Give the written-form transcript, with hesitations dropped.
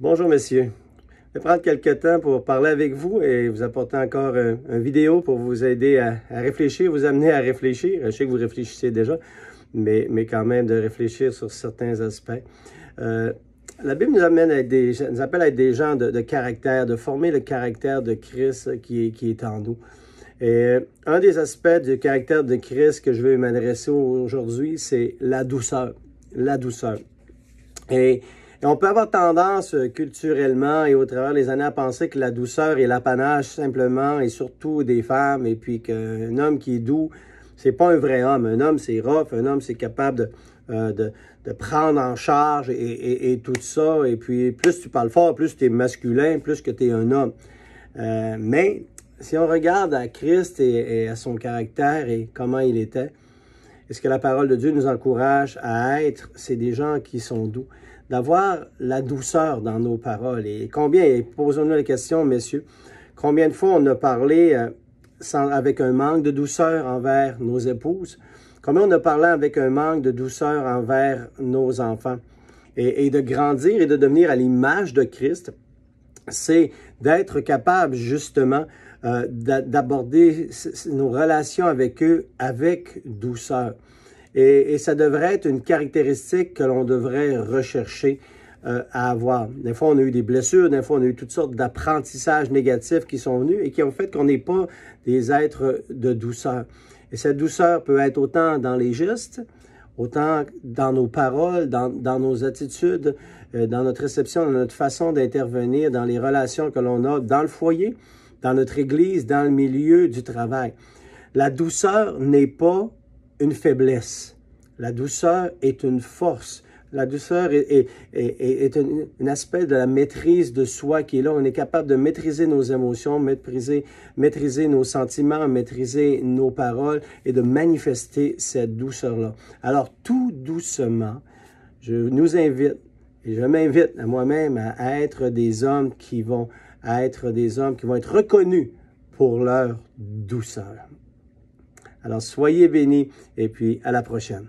Bonjour messieurs, je vais prendre quelques temps pour parler avec vous et vous apporter encore une vidéo pour vous aider à réfléchir, vous amener à réfléchir. Je sais que vous réfléchissez déjà, mais quand même de réfléchir sur certains aspects. La Bible nous appelle à être des gens de caractère, de former le caractère de Christ qui est en nous. Et un des aspects du caractère de Christ que je veux m'adresser aujourd'hui, c'est la douceur. La douceur. Et on peut avoir tendance culturellement et au travers des années à penser que la douceur est l'apanage simplement et surtout des femmes et puis qu'un homme qui est doux, c'est pas un vrai homme. Un homme, c'est rough. Un homme, c'est capable de prendre en charge et tout ça. Et puis, plus tu parles fort, plus tu es masculin, plus que tu es un homme. Mais si on regarde à Christ et à son caractère et comment il était, et ce que la parole de Dieu nous encourage à être, c'est des gens qui sont doux. D'avoir la douceur dans nos paroles. Et combien, et posons-nous la question, messieurs, combien de fois on a parlé avec un manque de douceur envers nos épouses? Combien on a parlé avec un manque de douceur envers nos enfants? Et de grandir et de devenir à l'image de Christ, c'est d'être capable justement d'aborder nos relations avec eux avec douceur. Et ça devrait être une caractéristique que l'on devrait rechercher à avoir. Des fois, on a eu des blessures, des fois, on a eu toutes sortes d'apprentissages négatifs qui sont venus et qui ont fait qu'on n'est pas des êtres de douceur. Et cette douceur peut être autant dans les gestes, autant dans nos paroles, dans nos attitudes, dans notre réception, dans notre façon d'intervenir, dans les relations que l'on a dans le foyer, dans notre église, dans le milieu du travail. La douceur n'est pas une faiblesse. La douceur est une force. La douceur est un aspect de la maîtrise de soi qui est là. On est capable de maîtriser nos émotions, maîtriser nos sentiments, maîtriser nos paroles et de manifester cette douceur-là. Alors, tout doucement, je nous invite, et je m'invite à moi-même à être des hommes qui vont être reconnus pour leur douceur. Alors, soyez bénis et puis à la prochaine.